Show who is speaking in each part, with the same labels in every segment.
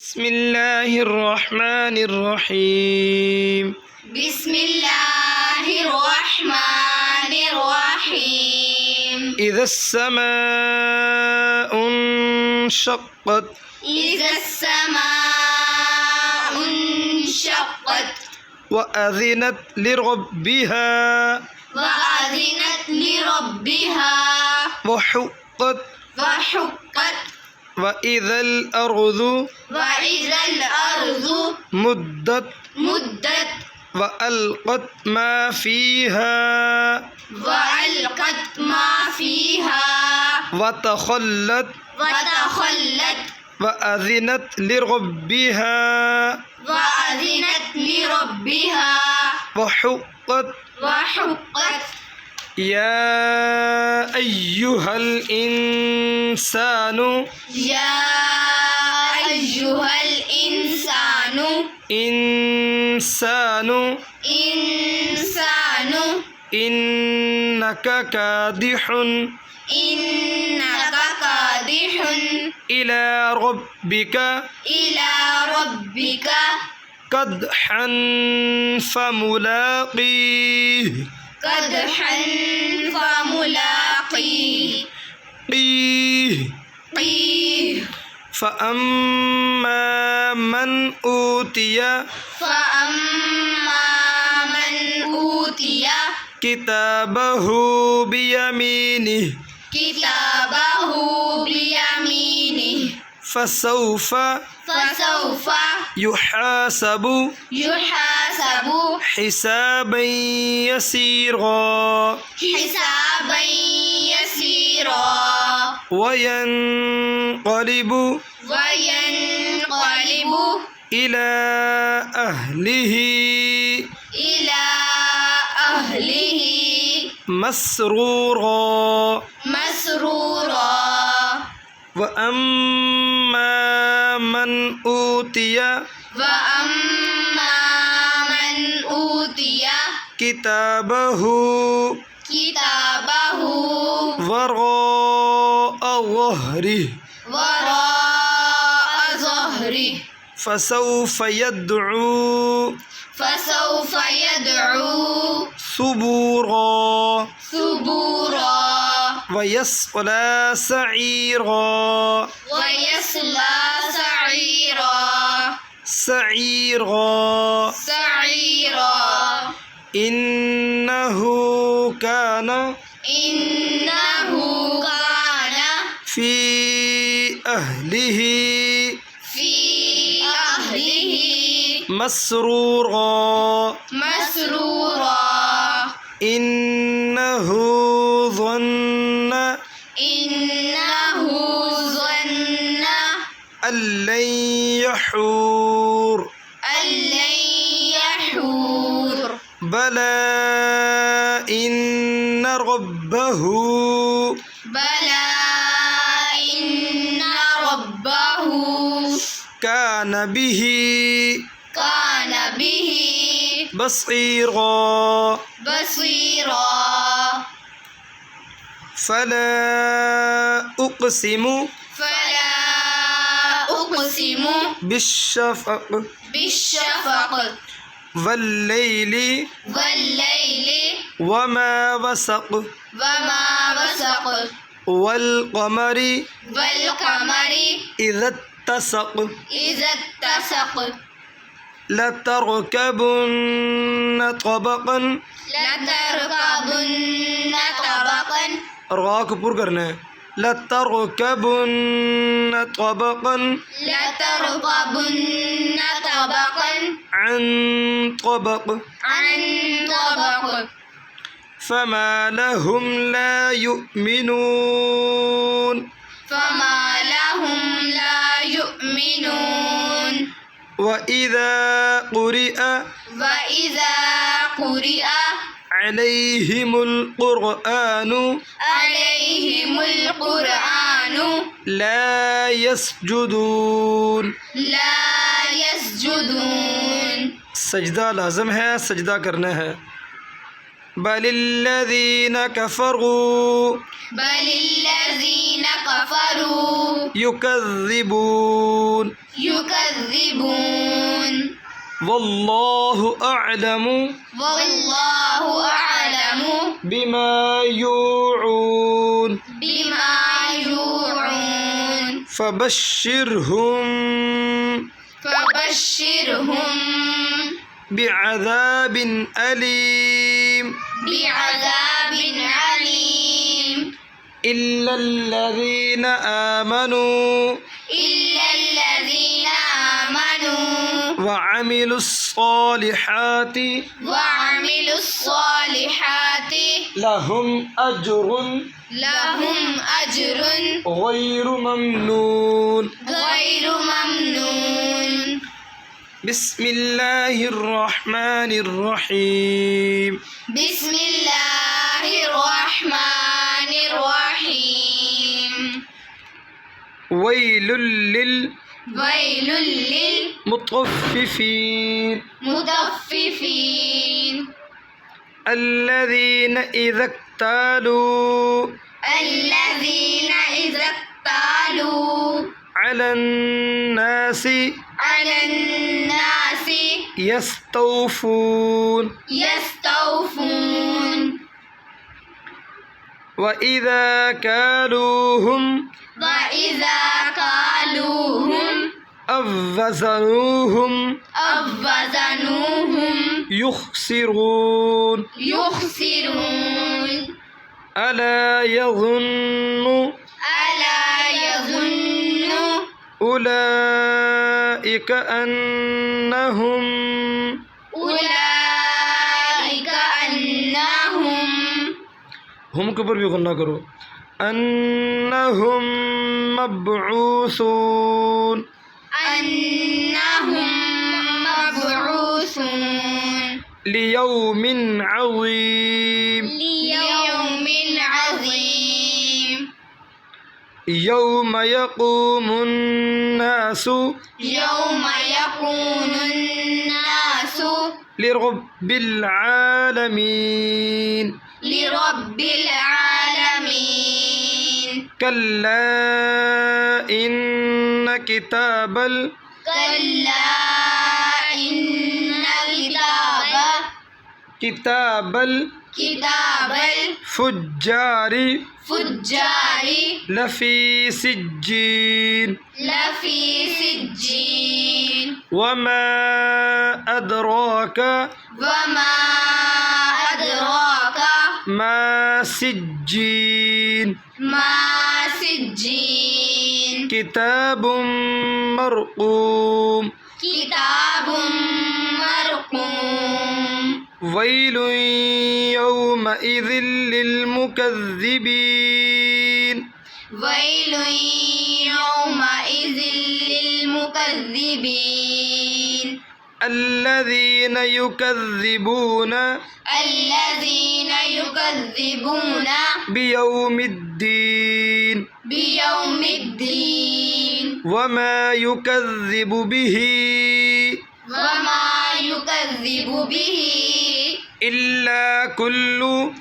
Speaker 1: بسم الله الرحمن الرحيم
Speaker 2: بسم الله الرحمن الرحيم
Speaker 1: إذا السماء انشقت
Speaker 2: إذا السماء انشقت
Speaker 1: وأذنت لربها
Speaker 2: وأذنت لربها
Speaker 1: وحقت
Speaker 2: وحقت
Speaker 1: وإذا الأرض
Speaker 2: وإذا الأرض
Speaker 1: مدت
Speaker 2: مدت
Speaker 1: وألقت ما فيها
Speaker 2: وألقت ما فيها
Speaker 1: وتخلت
Speaker 2: وتخلت
Speaker 1: وأذنت لربها
Speaker 2: وأذنت لربها
Speaker 1: وحقت
Speaker 2: وحقت
Speaker 1: يا أيها الإنسان
Speaker 2: يا أيها الإنسان
Speaker 1: إنك كادح
Speaker 2: إنك كادح
Speaker 1: إلى ربك
Speaker 2: إلى ربك
Speaker 1: كدحا فملاقيه
Speaker 2: كدحا فملاقيه
Speaker 1: فأما من أوتي
Speaker 2: فأما من أوتي
Speaker 1: كتابه بيمينه
Speaker 2: كتابه بيمينه
Speaker 1: فسوف يحاسب حسابا يسيرا
Speaker 2: حسابا يسيرا
Speaker 1: وينقلب إلى أهله مسرورا وأما من أوتي
Speaker 2: وأما من أوتي
Speaker 1: كتابه وراء ظهره
Speaker 2: وراء ظهره
Speaker 1: فسوف يدعو ثبورا ويصلى سعيرا إنه كان في أهله مسرورا إنه ظن أن لن يحور بلى إن ربه كان به بصيرا فلا أقسم بالشفق والليل وما وسق والقمر إذا اتسق لتركبن طبقا راك پر کرنا ہے لتركبن طبقا عن طبق فما لهم لا يؤمنون وإذا قرئ عليهم القرآن لا يسجدون سجدہ لازم ہے، سجدہ کرنا ہے. بل الذين كفروا
Speaker 2: بل الذين كفروا
Speaker 1: يكذبون
Speaker 2: يكذبون
Speaker 1: والله أعلم
Speaker 2: والله أعلم
Speaker 1: بما يوعون
Speaker 2: بما يوعون
Speaker 1: فبشرهم
Speaker 2: فبشرهم
Speaker 1: بعذاب أليم
Speaker 2: بعذاب عليم
Speaker 1: إلا الذين آمنوا
Speaker 2: إلا الذين آمنوا
Speaker 1: وعملوا الصالحات
Speaker 2: وعملوا الصالحات
Speaker 1: لهم أجر غير ممنون
Speaker 2: غير ممنون
Speaker 1: بسم الله الرحمن الرحيم
Speaker 2: بسم الله الرحمن الرحيم
Speaker 1: ويل
Speaker 2: ويل
Speaker 1: للمطففين الذين إذا اكتالوا على الناس يستوفون وإذا كالوهم
Speaker 2: وإذا كالوهم
Speaker 1: أو وزنوهم يخسرون ألا يظن أولئك أنهم هم के ऊपर भी गन्ना करो أنهم مبعوثون ليوم عظيم يوم يقوم الناس لرب العالمين
Speaker 2: لرب العالمين
Speaker 1: كلا إن كتاب
Speaker 2: كلا إن كتاب
Speaker 1: الفجار لفي سجين وما أدراك ما سجين كتاب مرقوم ويل يومئذ للمكذبين الذين يكذبون بيوم الدين وما يكذب به إلا كل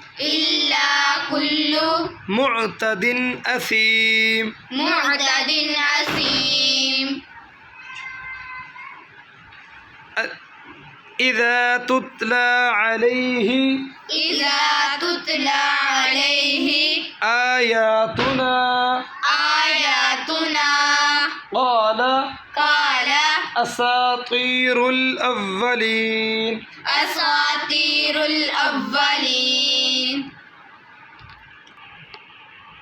Speaker 1: معتد أثيم إذا تتلى عليه آياتنا قال أساطير الأولين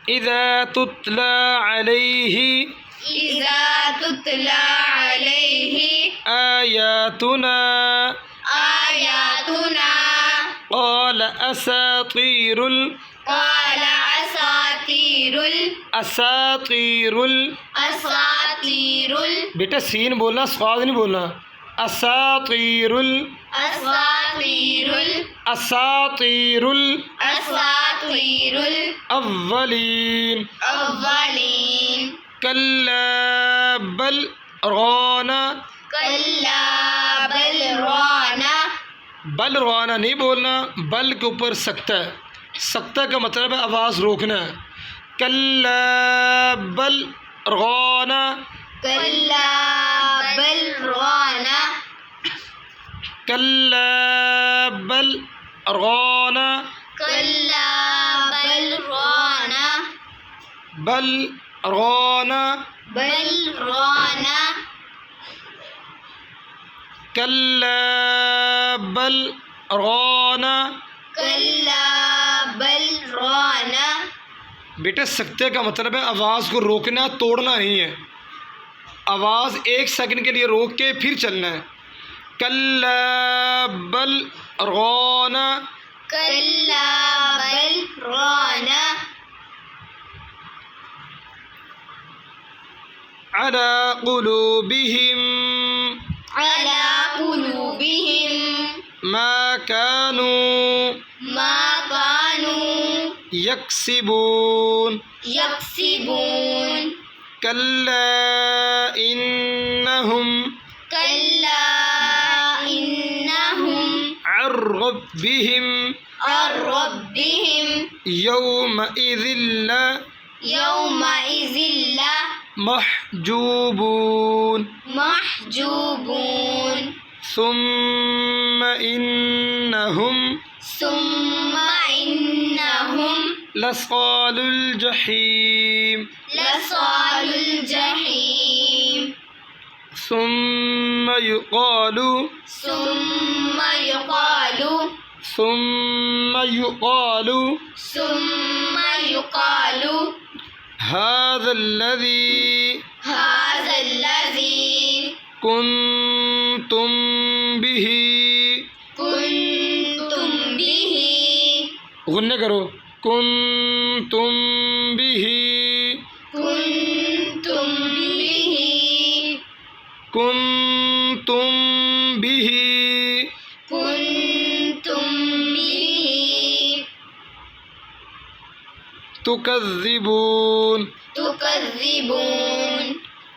Speaker 1: إذا تتلى عليه آياتنا قال أساطير बेटा सीन बोलना स्वाद नहीं बोलना असातीरुल अव्वलीन कल्ला बल राना बल रवाना नहीं बोलना, बल के ऊपर सकता है। सकता का मतलब है आवाज़ रोकना। कल्ला बल रवाना,
Speaker 2: कल्ला बल राना,
Speaker 1: कल्ला बल रवाना,
Speaker 2: कल्ला बल राना,
Speaker 1: बल रवाना,
Speaker 2: बल राना,
Speaker 1: कल्ला बल रवाना।
Speaker 2: कल्ला बल राना।
Speaker 1: बेटा सकते का मतलब है आवाज़ को रोकना, तोड़ना नहीं है। आवाज़ 1 सेकंड के लिए रोक के फिर चलना है। कल्ला बल रवाना,
Speaker 2: कल्ला बल राना,
Speaker 1: अला कुलूबिहिम
Speaker 2: अला कुलूबिहिम
Speaker 1: मा कानू
Speaker 2: मा कानू
Speaker 1: यक्सिबून,
Speaker 2: यक्सिबून,
Speaker 1: कल्ला इन्नहुम
Speaker 2: कल्ला इन्नहुम
Speaker 1: अन रब्बिहिम
Speaker 2: और रब्बिहिम
Speaker 1: यौमइज़िन
Speaker 2: यौमइज़िन
Speaker 1: महजूबून,
Speaker 2: महजूबून,
Speaker 1: सुम्मा इन्नहुम
Speaker 2: सुम्मा इन्नहुम
Speaker 1: लसालुल जहीम,
Speaker 2: लसालुल जहीम,
Speaker 1: सुम्मा युक़ालु
Speaker 2: सुम्मा युक़ालु
Speaker 1: सुम्मा युक़ालु
Speaker 2: सुम्मा युक़ालु
Speaker 1: हाज़ल्लज़ी
Speaker 2: हाज़ल्लज़ी
Speaker 1: कुन्तुम बिही,
Speaker 2: कुन्तुम बिही,
Speaker 1: गुन्ने करो, कुन्तुम बिही,
Speaker 2: कुन्तुम बिही,
Speaker 1: कुन्तुम बिही
Speaker 2: कुन्तुम बिही
Speaker 1: तुकज़्ज़िबून,
Speaker 2: तुकज़्ज़िबून,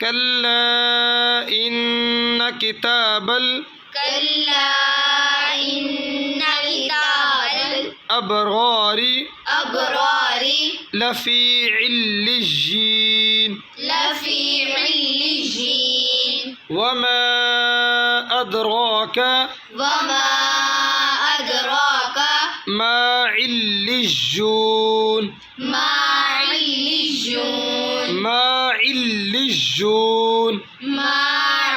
Speaker 1: कल्ला इन्न किताबल
Speaker 2: कल्ला इन्न किताबल
Speaker 1: अबरारी
Speaker 2: अबरारी
Speaker 1: लफ़ी इल्लिय्यीन,
Speaker 2: लफ़ी इल्लिय्यीन,
Speaker 1: वमा अदराका
Speaker 2: वमा अदराका
Speaker 1: मा इल्लिय्यून,
Speaker 2: मा इल्लिय्यून,
Speaker 1: मा इल्लिय्यून,
Speaker 2: मा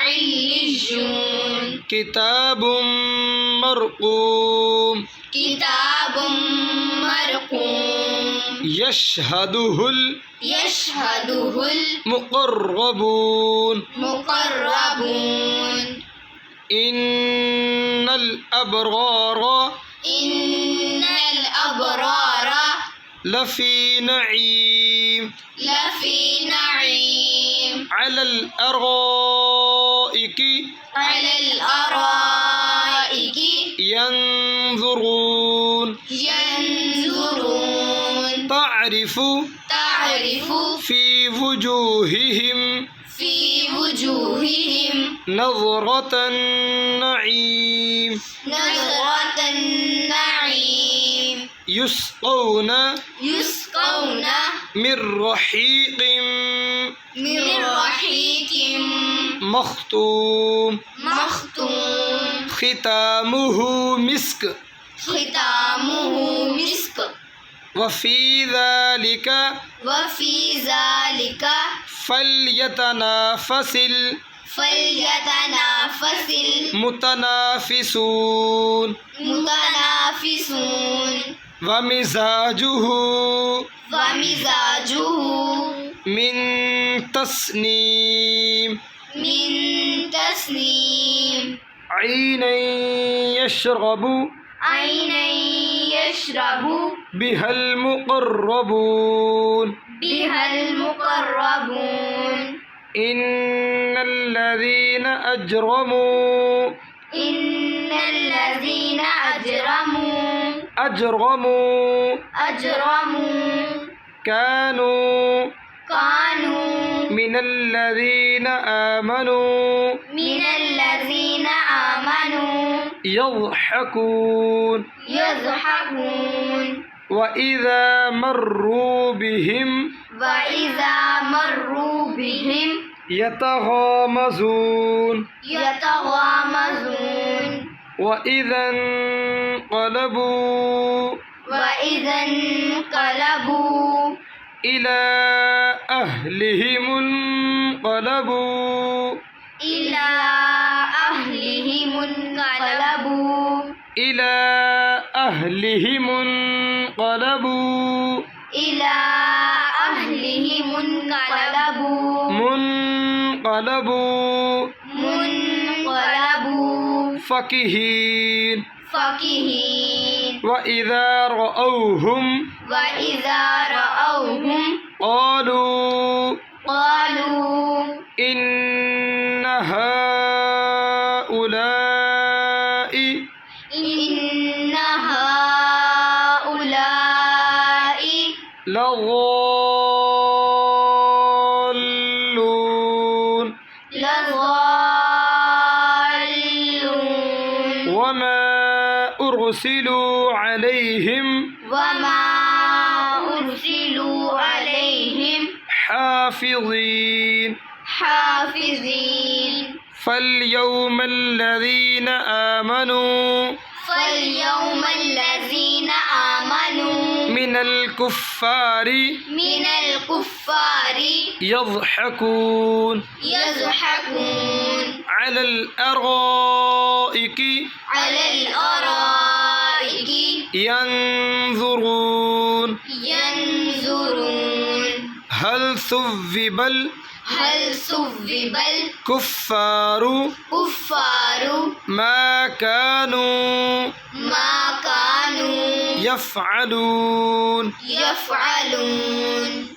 Speaker 2: इल्लिय्यून,
Speaker 1: किताबुम मरक़ूम
Speaker 2: किताबुम मरक़ूम
Speaker 1: यशहदुहुल
Speaker 2: यशहदुहुल
Speaker 1: मुक़र्रबून,
Speaker 2: मुक़र्रबून,
Speaker 1: इन्नल अबरारा
Speaker 2: इन्नल अबरारा
Speaker 1: लफ़ी नईम
Speaker 2: लफ़ी नईम
Speaker 1: अलल अराइकी
Speaker 2: अलल अराइकी
Speaker 1: यंज़ुरून
Speaker 2: यंज़ुरून
Speaker 1: तारिफु
Speaker 2: तारिफु
Speaker 1: फ़ी वुजूहिहिम
Speaker 2: फ़ी वुजूहिहिम
Speaker 1: नज़रतन नईम
Speaker 2: नज़रतन नईम
Speaker 1: युस्क़ौना
Speaker 2: युस्क़ौना
Speaker 1: मिर रहीक़िम
Speaker 2: मिर रहीक़िम
Speaker 1: मख़्तूम
Speaker 2: मख़्तूम
Speaker 1: ख़ितामुहु मिस्क
Speaker 2: ख़ितामुहु मिस्क
Speaker 1: वफ़ी ज़ालिका
Speaker 2: वफ़ी ज़ालिका
Speaker 1: फ़ल्यतनाफ़सिल
Speaker 2: फ़ल्यतनाफ़सिल
Speaker 1: मुतनाफ़िसून
Speaker 2: मुतनाफ़िसून
Speaker 1: वमिज़ाजुहु
Speaker 2: वमिज़ाजुहु
Speaker 1: मिन तस्नीम
Speaker 2: मिन तस्नीम
Speaker 1: ऐनन यशरबु
Speaker 2: ऐनन यशरबु
Speaker 1: बिहल मुक़र्रबून
Speaker 2: बिहल मुक़र्रबून
Speaker 1: इन्नल्लज़ीन अजरमू
Speaker 2: इन्नल्लज़ीन
Speaker 1: अजरमू
Speaker 2: अजरमू
Speaker 1: कानू
Speaker 2: कानू
Speaker 1: मिनल्लज़ीन आमनू
Speaker 2: मिनल्लज़ीन आमनू
Speaker 1: यज़हकून
Speaker 2: यज़हकून
Speaker 1: वइज़ा मर्रू बिहिम
Speaker 2: वइज़ा मर्रू बिहिम
Speaker 1: यतगामज़ून
Speaker 2: यतगामज़ून
Speaker 1: वइज़ा इंक़लबू
Speaker 2: वइज़ा इंक़लबू
Speaker 1: इला अहलिहिम इंक़लबू
Speaker 2: इला अहलिहिम इंक़लबू
Speaker 1: इला अहलिहिम इंक़लबू
Speaker 2: इला अहलिहिम इंक़लबू
Speaker 1: मुनक़लबू
Speaker 2: मुनक़लबू
Speaker 1: फ़कीहीन
Speaker 2: फ़कीहीन
Speaker 1: वइज़ा रअौहुम
Speaker 2: वइज़ा रअौहुम
Speaker 1: क़ालू
Speaker 2: क़ालू
Speaker 1: इन्न हाउलाइ
Speaker 2: इन्न हाउलाइ
Speaker 1: लज़ाल्लून
Speaker 2: लज़ाल्लून
Speaker 1: वमा उरसिलू अलैहिम
Speaker 2: वमा उरसिलू अलैहिम
Speaker 1: हाफ़िज़ीन
Speaker 2: हाफिज़ीन
Speaker 1: फ़ल्यौमल्लज़ीन आमनू
Speaker 2: फ़ल्यौमल्लज़ीन आमनू
Speaker 1: मिनल कुफ़्फ़ारि
Speaker 2: मिनल कुफ़्फ़ारि
Speaker 1: यज़हकून
Speaker 2: यज़हकून
Speaker 1: अलल अराइकि
Speaker 2: अलल अराइकि
Speaker 1: यंज़ुरून
Speaker 2: यंज़ुरून
Speaker 1: हल सुव्विबल
Speaker 2: हल सुव्विबल
Speaker 1: कुफ़्फ़ारु
Speaker 2: कुफ़्फ़ारु
Speaker 1: मा कानू
Speaker 2: मा कानू
Speaker 1: यफ़अलून
Speaker 2: यफ़अलून